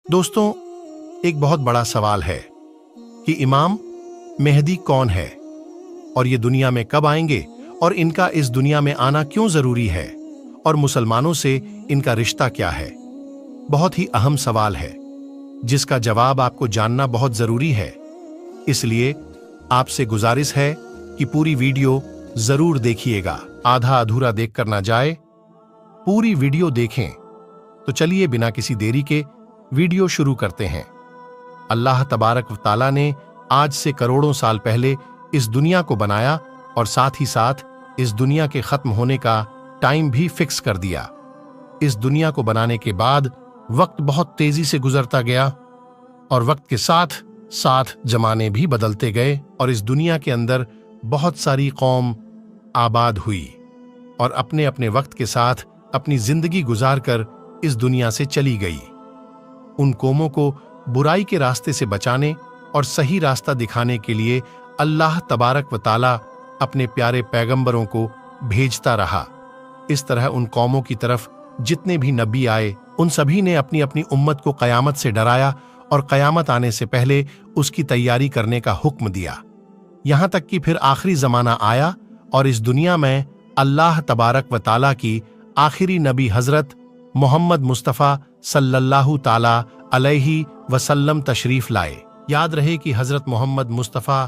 दोस्तों, एक बहुत बड़ा सवाल है कि इमाम मेहदी कौन है और ये दुनिया में कब आएंगे और इनका इस दुनिया में आना क्यों जरूरी है और मुसलमानों से इनका रिश्ता क्या है। बहुत ही अहम सवाल है जिसका जवाब आपको जानना बहुत जरूरी है। इसलिए आपसे गुजारिश है कि पूरी वीडियो जरूर देखिएगा, आधा अधूरा देखकर ना जाए, पूरी वीडियो देखें। तो चलिए बिना किसी देरी के वीडियो शुरू करते हैं। अल्लाह तबारक व तआला ने आज से करोड़ों साल पहले इस दुनिया को बनाया और साथ ही साथ इस दुनिया के खत्म होने का टाइम भी फिक्स कर दिया। इस दुनिया को बनाने के बाद वक्त बहुत तेजी से गुजरता गया और वक्त के साथ साथ जमाने भी बदलते गए और इस दुनिया के अंदर बहुत सारी कौम आबाद हुई और अपने अपने वक्त के साथ अपनी जिंदगी गुजार कर इस दुनिया से चली गई। उन कौमों को बुराई के रास्ते से बचाने और सही रास्ता दिखाने के लिए अल्लाह तबारक व तआला अपने प्यारे पैगंबरों को भेजता रहा। इस तरह उन कौमों की तरफ जितने भी नबी आए उन सभी ने अपनी अपनी उम्मत को कयामत से डराया और कयामत आने से पहले उसकी तैयारी करने का हुक्म दिया। यहां तक कि फिर आखिरी जमाना आया और इस दुनिया में अल्लाह तबारक व तआला की आखिरी नबी हजरत मोहम्मद मुस्तफ़ा सल्लल्लाहु ताला अलैहि वसल्लम तशरीफ लाए। याद रहे कि हजरत मोहम्मद मुस्तफ़ा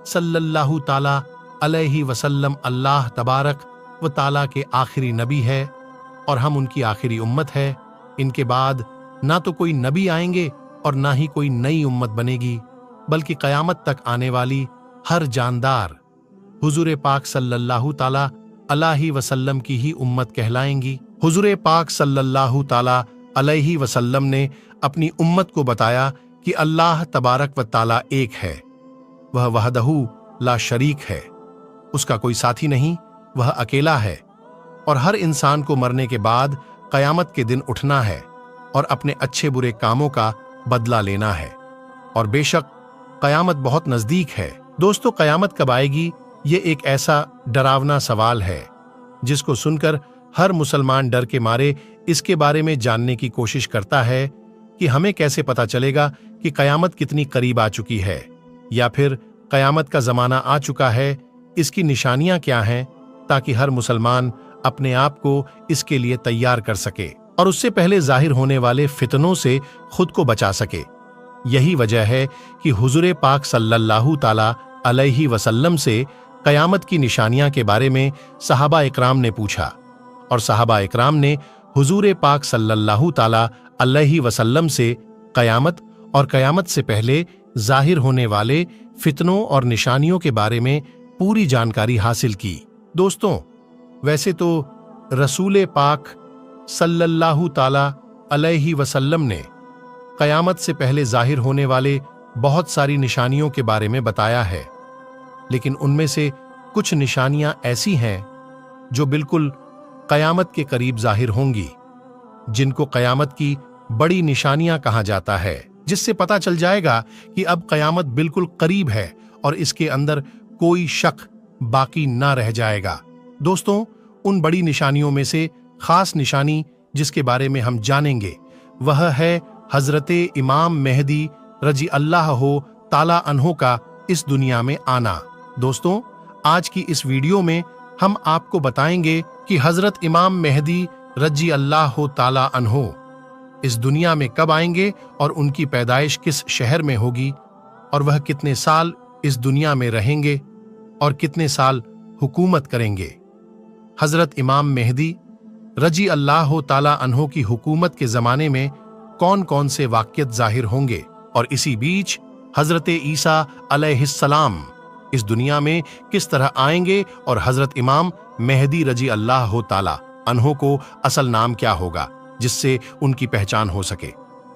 सल्लल्लाहु ताला अलैहि वसल्लम अल्लाह तबारक व ताला के आखिरी नबी है और हम उनकी आखिरी उम्मत है। इनके बाद ना तो कोई नबी आएंगे और ना ही कोई नई उम्मत बनेगी, बल्कि कयामत तक आने वाली हर जानदार हुजूर पाक सल्लल्लाहु ताला अलैहि वसल्लम की ही उम्मत कहलाएंगी। हुजूर पाक सल्लल्लाहु ताला अलैहि वसल्लम ने अपनी उम्मत को बताया कि अल्लाह तबारक व ताला एक है, वह वहदहू ला शरीक है, उसका कोई साथी नहीं, वह अकेला है और हर इंसान को मरने के बाद कयामत के दिन उठना है और अपने अच्छे बुरे कामों का बदला लेना है और बेशक कयामत बहुत नजदीक है। दोस्तों, कयामत कब आएगी, ये एक ऐसा डरावना सवाल है जिसको सुनकर हर मुसलमान डर के मारे इसके बारे में जानने की कोशिश करता है कि हमें कैसे पता चलेगा कि कयामत कितनी करीब आ चुकी है या फिर कयामत का जमाना आ चुका है, इसकी निशानियां क्या हैं, ताकि हर मुसलमान अपने आप को इसके लिए तैयार कर सके और उससे पहले जाहिर होने वाले फितनों से खुद को बचा सके। यही वजह है कि हुजूर पाक सल्लल्लाहु ताला अलैहि वसल्लम से कयामत की निशानियां के बारे में सहाबा इकराम ने पूछा और सहाबा इकराम ने हुजूर पाक सल्लल्लाहु ताला अलैहि वसल्लम से कयामत और कयामत से पहले जाहिर होने वाले फितनों और निशानियों के बारे में पूरी जानकारी हासिल की। दोस्तों, वैसे तो रसूल पाक सल्लल्लाहु ताला अलैहि वसल्लम ने कयामत से पहले जाहिर होने वाले बहुत सारी निशानियों के बारे में बताया है, लेकिन उनमें से कुछ निशानियां ऐसी हैं जो बिल्कुल कयामत के करीब जाहिर होंगी, जिनको कयामत की बड़ी निशानियां कहा जाता है, जिससे पता चल जाएगा कि अब कयामत बिल्कुल करीब है और इसके अंदर कोई शक बाकी ना रह जाएगा। दोस्तों, उन बड़ी निशानियों में से खास निशानी जिसके बारे में हम जानेंगे वह है हजरते इमाम मेहदी रजी अल्लाह ताला अन्हो का इस दुनिया में आना। दोस्तों, आज की इस वीडियो में हम आपको बताएंगे कि हजरत इमाम मेहदी रजी अल्लाह ताला अन्हो इस दुनिया में कब आएंगे और उनकी पैदाइश किस शहर में होगी और वह कितने साल इस दुनिया में रहेंगे और कितने साल हुकूमत करेंगे। हजरत इमाम मेहदी रजी अल्लाह ताला अन्हो की हुकूमत के जमाने में कौन कौन से वाक़ियत जाहिर होंगे और इसी बीच हजरत ईसा अलैहिस्सलाम इस दुनिया में किस तरह आएंगे और हजरत इमाम मेहदी रजी अल्लाह ताला अन्हो को असल नाम क्या होगा जिससे उनकी पहचान हो सके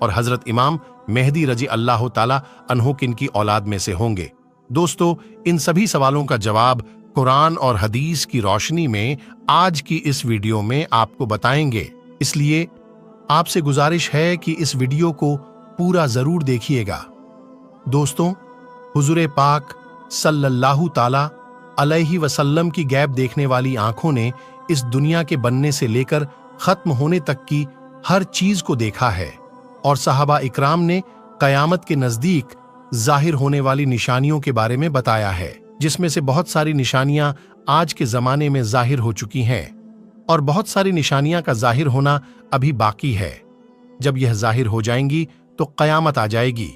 और हजरत इमाम मेहदी रजी अल्लाह ताला अन्हो किनकी औलाद में से होंगे। दोस्तों, इन सभी सवालों का जवाब कुरान और हदीस की रोशनी में आज की इस वीडियो में आपको बताएंगे। इसलिए आपसे गुजारिश है कि इस वीडियो को पूरा जरूर देखिएगा। दोस्तों, हुजूर पाक सल्लल्लाहु ताला अलैहि वसल्लम की गैब देखने वाली आंखों ने इस दुनिया के बनने से लेकर खत्म होने तक की हर चीज को देखा है और सहाबा इकराम ने क़यामत के नज़दीक ज़ाहिर होने वाली निशानियों के बारे में बताया है, जिसमें से बहुत सारी निशानियां आज के ज़माने में ज़ाहिर हो चुकी हैं और बहुत सारी निशानियां का ज़ाहिर होना अभी बाकी है। जब यह ज़ाहिर हो जाएंगी तो क़यामत आ जाएगी,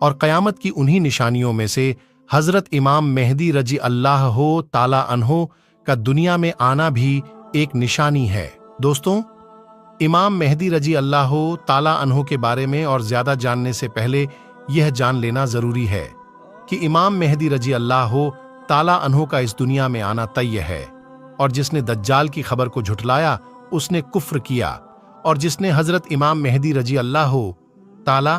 और क़यामत की उन्हीं निशानियों में से हज़रत इमाम मेहदी रजी अल्लाह ताला अन्हो का दुनिया में आना भी एक निशानी है। दोस्तों, इमाम मेहदी रजी अल्लाह ताला अन्हो के बारे में और ज़्यादा जानने से पहले यह जान लेना ज़रूरी है कि इमाम मेहदी रजी अल्लाह ताला अन्हो का इस दुनिया में आना तय है, और जिसने दज्जाल की खबर को झुठलाया उसने कुफ्र किया, और जिसने हज़रत इमाम मेहदी रजी अल्लाह ताला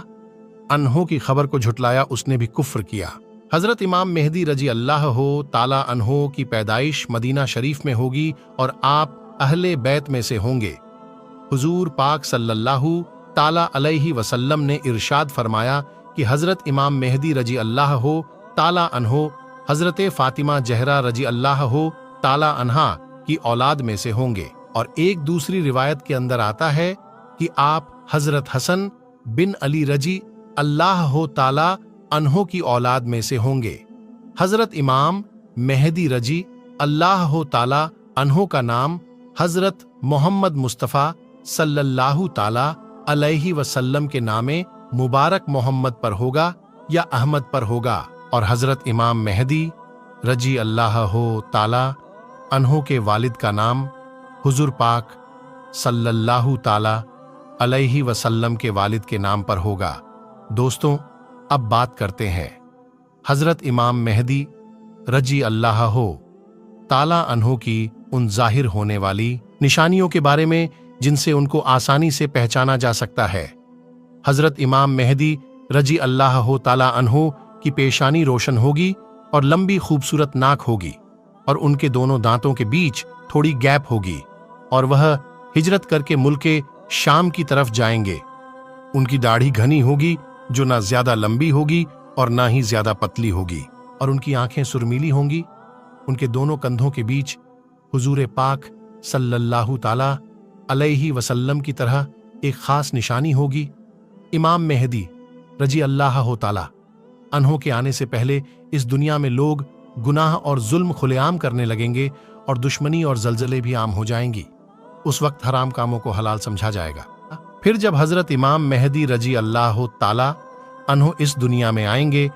अन्हो की खबर को झुठलाया उसने भी कुफ्र किया। हज़रत इमाम मेहदी रजी अल्लाह ताला अन्हो की पैदाइश मदीना शरीफ में होगी और आप अहले बैत में से होंगे। हुजूर पाक सल्लल्लाहु ताला अलैहि वसल्लम ने इरशाद फरमाया कि हज़रत इमाम मेहदी रजी अल्लाह ताला अन्हो हज़रत फ़ातिमा ज़हरा रजी अल्लाह ताला अन्हा की औलाद में से होंगे। और एक दूसरी रिवायत के अंदर आता है कि आप हज़रत हसन बिन अली रजी अल्लाह ताला अन्हो की औलाद में से होंगे। हज़रत इमाम मेहदी रजी अल्लाह ताला अन्हो का नाम हज़रत मोहम्मद मुस्तफ़ा सल्लल्लाहु ताला अलैहि वसल्लम के नामे मुबारक मोहम्मद पर होगा या अहमद पर होगा, और हज़रत इमाम मेहदी रजी अल्लाह ताला अन्हो के वालिद का नाम हुजूर पाक सल्लल्लाहु ताला अलैहि वसल्लम के वालिद के नाम पर होगा। दोस्तों, अब बात करते हैं हज़रत इमाम मेहदी रजी अल्लाह ताला अन्हो की उन ज़ाहिर होने वाली निशानियों के बारे में जिनसे उनको आसानी से पहचाना जा सकता है। हज़रत इमाम मेहदी रजी अल्लाह ताला अन्हो की पेशानी रोशन होगी और लंबी खूबसूरत नाक होगी, और उनके दोनों दांतों के बीच थोड़ी गैप होगी, और वह हिजरत करके मुल्के शाम की तरफ जाएंगे। उनकी दाढ़ी घनी होगी जो ना ज्यादा लंबी होगी और ना ही ज्यादा पतली होगी, और उनकी आंखें सुरमीली होंगी। उनके दोनों कंधों के बीच हुजूर पाक सल्लल्लाहु ताला अलैहि वसल्लम की तरह एक खास निशानी होगी। इमाम मेहदी रजी अल्लाह ताला अन्हो के आने से पहले इस दुनिया में लोग गुनाह और जुल्म खुलेआम करने लगेंगे और दुश्मनी और जलजले भी आम हो जाएंगी। उस वक्त हराम कामों को हलाल समझा जाएगा। फिर जब हज़रत इमाम मेहदी रजी अल्लाह ताला अन्हो इस दुनिया में आएंगे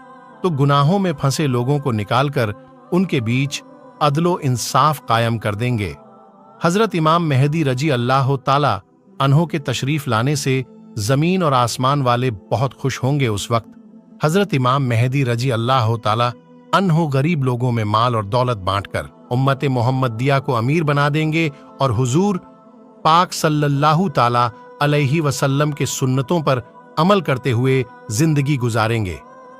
तो गुनाहों में फंसे लोगों को निकालकर उनके बीच अदलो इंसाफ कायम कर देंगे। हज़रत इमाम मेहदी रजी अल्लाह ताला अन्हो के तशरीफ लाने से जमीन और आसमान वाले बहुत खुश होंगे। उस वक्त हज़रत इमाम मेहदी रजी अल्लाह ताला अन्हो गरीब लोगों में माल और दौलत बांटकर उम्मत मोहम्मदिया को अमीर बना देंगे और हुजूर पाक सल्लल्लाहु ताला अलैहि वसल्लम के सुन्नतों पर अमल करते हुए जिंदगी गुजारेंगे।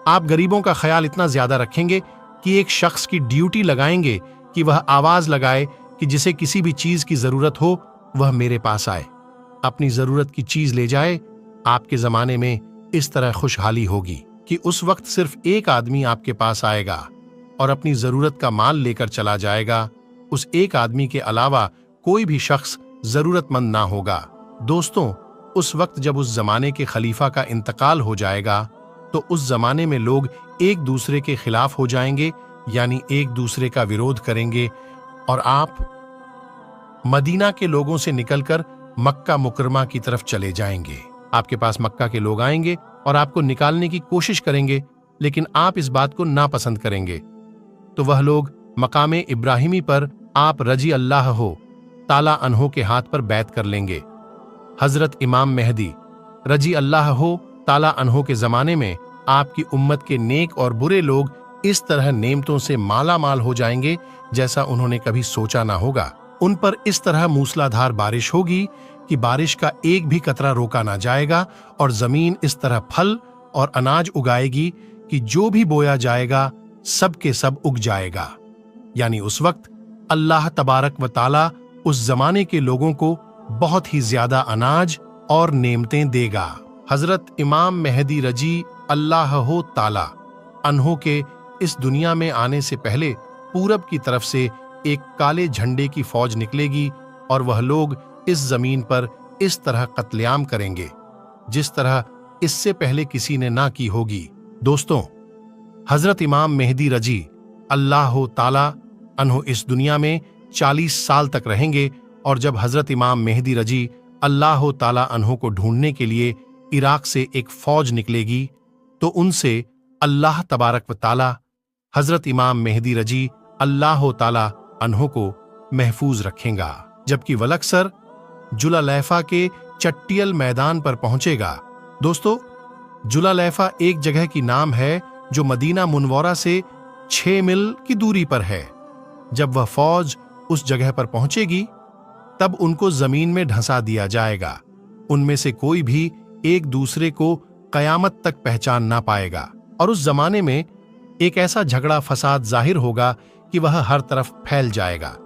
आप गरीबों का ख्याल इतना ज्यादा रखेंगे कि एक शख्स की ड्यूटी लगाएंगे कि वह आवाज लगाए कि जिसे किसी भी चीज की जरूरत हो वह मेरे पास आए, अपनी जरूरत की चीज ले जाए। आपके जमाने में इस तरह खुशहाली होगी कि उस वक्त सिर्फ एक आदमी आपके पास आएगा और अपनी जरूरत का माल लेकर चला जाएगा। उस एक आदमी के अलावा कोई भी शख्स जरूरतमंद ना होगा। दोस्तों, उस वक्त जब उस जमाने के खलीफा का इंतकाल हो जाएगा तो उस जमाने में लोग एक दूसरे के खिलाफ हो जाएंगे, यानी एक दूसरे का विरोध करेंगे, और आप मदीना के लोगों से निकलकर मक्का मुकरमा की तरफ चले जाएंगे। आपके पास मक्का के लोग आएंगे और आपको निकालने की कोशिश करेंगे, लेकिन आप इस बात को नापसंद करेंगे। तो वह लोग मकामे इब्राहिमी पर आप रजी अल्लाह ताला अन्हो के हाथ पर बैत कर लेंगे। हजरत इमाम मेहदी रजी अल्लाह ताला अन्हो के जमाने में आपकी उम्मत के नेक और बुरे लोग इस तरह नेमतों से माला माल हो जाएंगे जैसा उन्होंने कभी सोचा ना होगा। उन पर इस तरह मूसलाधार बारिश होगी कि बारिश का एक भी कतरा रोका ना जाएगा, और जमीन इस तरह फल और अनाज उगाएगी कि जो भी बोया जाएगा सब के सब उग जाएगा। यानी उस वक्त अल्लाह तबारक व ताला उस जमाने के लोगों को बहुत ही ज्यादा अनाज और नेमतें देगा। हजरत इमाम मेहदी रजी अल्लाह ताला अन्हो के इस दुनिया में आने से पहले पूरब की तरफ से एक काले झंडे की फौज निकलेगी और वह लोग इस जमीन पर इस तरह कत्लेआम करेंगे जिस तरह इससे पहले किसी ने ना की होगी। दोस्तों, हजरत इमाम मेहदी रजी अल्लाह ताला अन्हो इस दुनिया में 40 साल तक रहेंगे, और जब हजरत इमाम मेहदी रजी अल्लाह ताला अन्हो को ढूंढने के लिए इराक से एक फौज निकलेगी, तो उनसे अल्लाह तबारक व ताला हजरत इमाम मेहदी रजी अल्लाह ताला अन्हो को महफूज रखेगा। जबकि वलक्सर जुलालैफा के चट्टियल मैदान पर पहुंचेगा। दोस्तों, जुलालैफा एक जगह की नाम है जो मदीना मुनव्वरा से 6 मील की दूरी पर है। जब वह फौज उस जगह पर पहुंचेगी, तब उनको जमीन में ढंसा दिया जाएगा। उनमें से कोई भी एक दूसरे को कयामत तक पहचान ना पाएगा, और उस जमाने में एक ऐसा झगड़ा फसाद जाहिर होगा कि वह हर तरफ फैल जाएगा।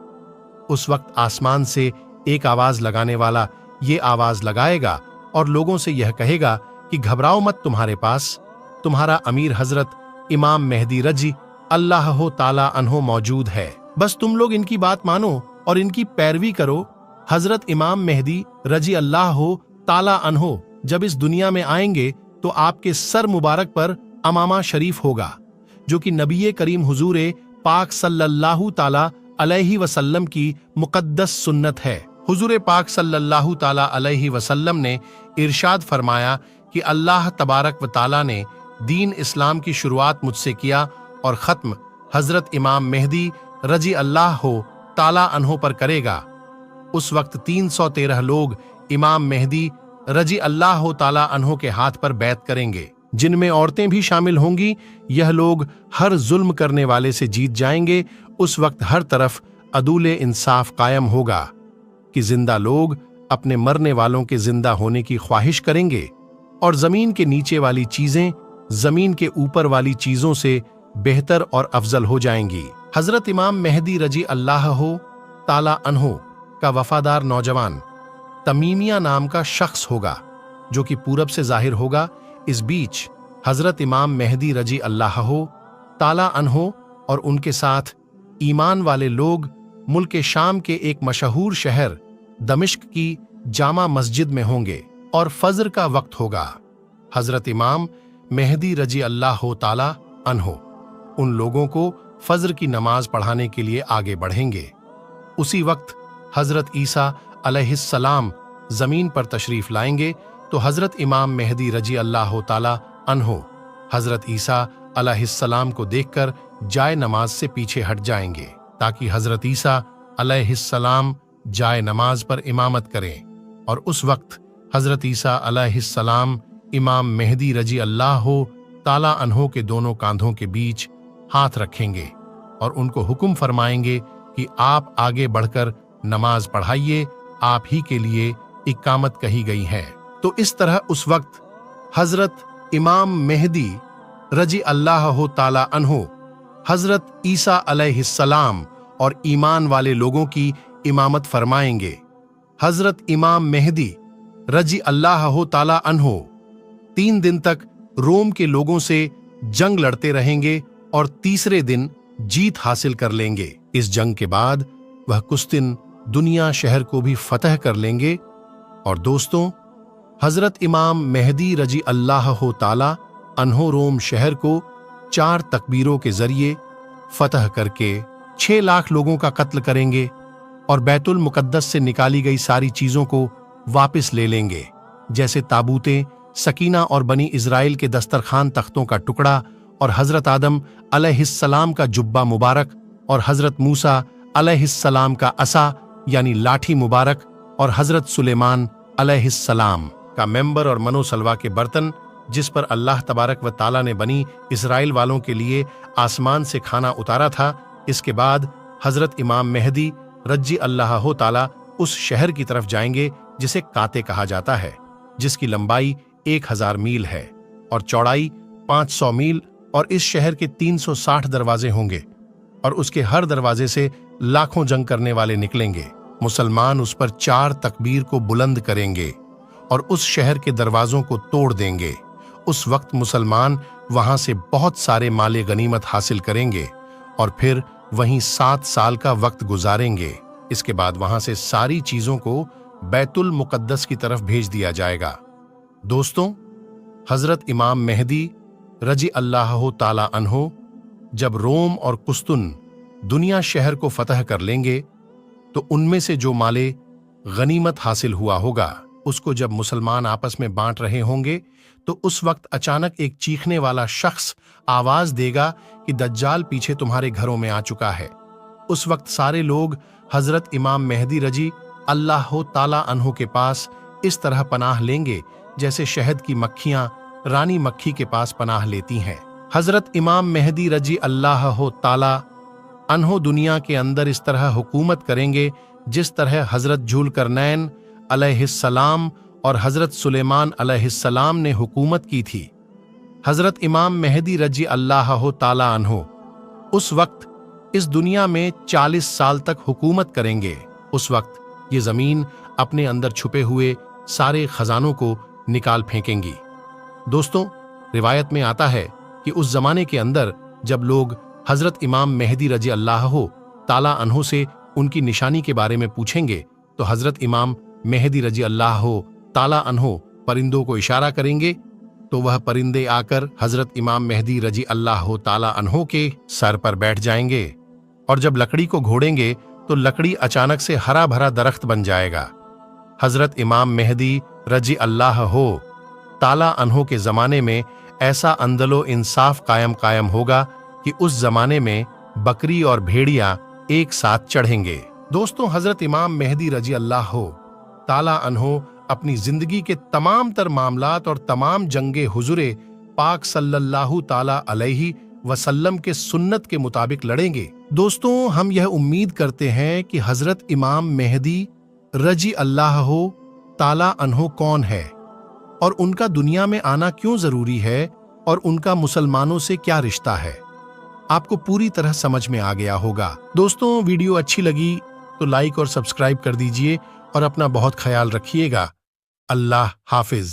उस वक्त आसमान से एक आवाज लगाने वाला ये आवाज लगाएगा और लोगों से यह कहेगा कि घबराओ मत, तुम्हारे पास तुम्हारा अमीर हजरत इमाम मेहदी रजी अल्लाह ताला अन्हो मौजूद है। बस तुम लोग इनकी बात मानो और इनकी पैरवी करो। हजरत इमाम मेहदी रजी अल्लाह ताला अन्हो जब इस दुनिया में आएंगे तो आपके सर मुबारक पर अमामा शरीफ होगा, जो कि नबी करीम हुजूरे पाक सल्लल्लाहु ताला अलैहि वसल्लम की मुकद्दस सुन्नत है। हुजूरे पाक सल्लल्लाहु ताला अलैहि वसल्लम ने इरशाद फरमाया कि अल्लाह तबारक व ताला ने दीन इस्लाम की शुरुआत मुझसे किया और ख़त्म हजरत इमाम मेहदी रजी अल्लाह ताला अन्हो पर करेगा। उस वक्त 313 लोग इमाम मेहदी रजी अल्लाह ताला अन्हो के हाथ पर बैत करेंगे, जिनमें औरतें भी शामिल होंगी। यह लोग हर जुल्म करने वाले से जीत जाएंगे। उस वक्त हर तरफ अदूले इंसाफ कायम होगा कि जिंदा लोग अपने मरने वालों के जिंदा होने की ख्वाहिश करेंगे, और जमीन के नीचे वाली चीजें जमीन के ऊपर वाली चीजों से बेहतर और अफजल हो जाएंगी। हजरत इमाम मेहदी रजी अल्लाह ताला अन्हो का वफादार नौजवान तमीमिया नाम का शख्स होगा, जो कि पूरब से जाहिर होगा। इस बीच हजरत इमाम मेहदी रजी अल्लाह ताला अन्हो और उनके साथ ईमान वाले लोग मुल्क शाम के एक मशहूर शहर दमिश्क की जामा मस्जिद में होंगे और फजर का वक्त होगा। हजरत इमाम मेहदी रजी अल्लाह ताला अन्हो उन लोगों को फजर की नमाज पढ़ाने के लिए आगे बढ़ेंगे। उसी वक्त हजरत ईसा अलैहिस्सलाम जमीन पर तशरीफ लाएंगे, तो हजरत इमाम मेहदी रजी अल्लाह ताला अन्हो हजरत ईसा अलैहिस्सलाम को देखकर जाए नमाज से पीछे हट जाएंगे, ताकि हजरत ईसा अलैहिस्सलाम जाए नमाज पर इमामत करें। और उस वक्त हजरत ईसा अलैहिस्सलाम इमाम मेहदी रजी अल्लाह ताला अन्हो के दोनों कांधों के बीच हाथ रखेंगे और उनको हुक्म फरमाएंगे कि आप आगे बढ़कर नमाज पढ़ाइए, आप ही के लिए इकामत कही गई है। तो इस तरह उस वक्त हजरत इमाम मेहदी रजी अल्लाह ताला अन्हो हजरत ईसा अलैहिस्सलाम और ईमान वाले लोगों की इमामत फरमाएंगे। हजरत इमाम मेहदी रजी अल्लाह ताला अन्हो 3 दिन तक रोम के लोगों से जंग लड़ते रहेंगे और तीसरे दिन जीत हासिल कर लेंगे। इस जंग के बाद वह कुछ दिन दुनिया शहर को भी फतह कर लेंगे। और दोस्तों, हजरत इमाम मेहदी रजी अल्लाह ताला अन्हो रोम शहर को 4 तकबीरों के जरिए फतह करके 6 लाख लोगों का कत्ल करेंगे और बैतुल मुकद्दस से निकाली गई सारी चीजों को वापस ले लेंगे, जैसे ताबूतें, सकीना और बनी इजराइल के दस्तरखान तख्तों का टुकड़ा, और हजरत आदम अलैहिस्सलाम का जुब्बा मुबारक, और हजरत मूसा अलैहिस्सलाम का असा यानी लाठी मुबारक, और हजरत सुलेमान अलैहिस्सलाम का मेंबर और मनोसलवा के बर्तन, जिस पर अल्लाह तबारक व ताला ने बनी इजराइल वालों के लिए आसमान से खाना उतारा था। इसके बाद हजरत इमाम मेहदी रजी अल्लाह ताला उस शहर की तरफ जाएंगे जिसे काते कहा जाता है, जिसकी लंबाई 1000 मील है और चौड़ाई 500 मील, और इस शहर के 360 दरवाजे होंगे और उसके हर दरवाजे से लाखों जंग करने वाले निकलेंगे। मुसलमान उस पर 4 तकबीर को बुलंद करेंगे और उस शहर के दरवाजों को तोड़ देंगे। उस वक्त मुसलमान वहां से बहुत सारे माले गनीमत हासिल करेंगे और फिर वहीं 7 साल का वक्त गुजारेंगे। इसके बाद वहां से सारी चीजों को बैतुल मुकद्दस की तरफ भेज दिया जाएगा। दोस्तों, हजरत इमाम मेहदी रजी अल्लाह ताला अन्हो जब रोम और कुस्तुन दुनिया शहर को फतह कर लेंगे तो उनमें से जो माले गनीमत हासिल हुआ होगा उसको जब मुसलमान आपस में बांट रहे होंगे तो उस वक्त अचानक एक चीखने वाला शख्स आवाज देगा कि दज्जाल पीछे तुम्हारे घरों में आ चुका है। उस वक्त सारे लोग हजरत इमाम मेहदी रजी अल्लाह ताला अन्हो के पास इस तरह पनाह लेंगे जैसे शहद की मक्खियां रानी मक्खी के पास पनाह लेती हैं। हजरत इमाम मेहदी रजी अल्लाह ताला अन्हो दुनिया के अंदर इस तरह हुकूमत करेंगे जिस तरह हजरत जुल्करनैन अलैहिस्सलाम और हजरत सुलेमान अलैहिस्सलाम ने हुकूमत की थी। हजरत इमाम मेहदी रजी अल्लाह ताला अन्हो उस वक्त इस दुनिया में 40 साल तक हुकूमत करेंगे। उस वक्त ये जमीन अपने अंदर छुपे हुए सारे खजानों को निकाल फेंकेंगी। दोस्तों, रिवायत में आता है कि उस जमाने के अंदर जब लोग हजरत इमाम मेहदी रजी अल्लाह ताला अन्हो से उनकी निशानी के बारे में पूछेंगे तो हजरत इमाम मेहदी रजी अल्लाह ताला अन्हो परिंदों को इशारा करेंगे तो वह परिंदे आकर हजरत इमाम मेहदी रजी अल्लाह ताला अन्हो के सर पर बैठ जाएंगे और जब लकड़ी को घोड़ेंगे तो लकड़ी अचानक से हरा भरा दरख्त बन जाएगा। हजरत इमाम मेहदी रजी अल्लाह ताला अन्हो के जमाने में ऐसा अंदलो इंसाफ कायम होगा कि उस जमाने में बकरी और भेड़िया एक साथ चढ़ेंगे। दोस्तों, हजरत इमाम मेहदी रजी अल्लाह ताला अन्हो अपनी जिंदगी के तमाम तर मामलात और तमाम जंगे हुजूरे पाक सल्लल्लाहु ताला अलैहि वसल्लम के सुन्नत के मुताबिक लड़ेंगे। दोस्तों, हम यह उम्मीद करते हैं कि हजरत इमाम मेहदी रजी अल्लाह ताला अन्हो कौन है और उनका दुनिया में आना क्यों जरूरी है और उनका मुसलमानों से क्या रिश्ता है, आपको पूरी तरह समझ में आ गया होगा। दोस्तों, वीडियो अच्छी लगी तो लाइक और सब्सक्राइब कर दीजिए और अपना बहुत ख्याल रखिएगा। अल्लाह हाफिज।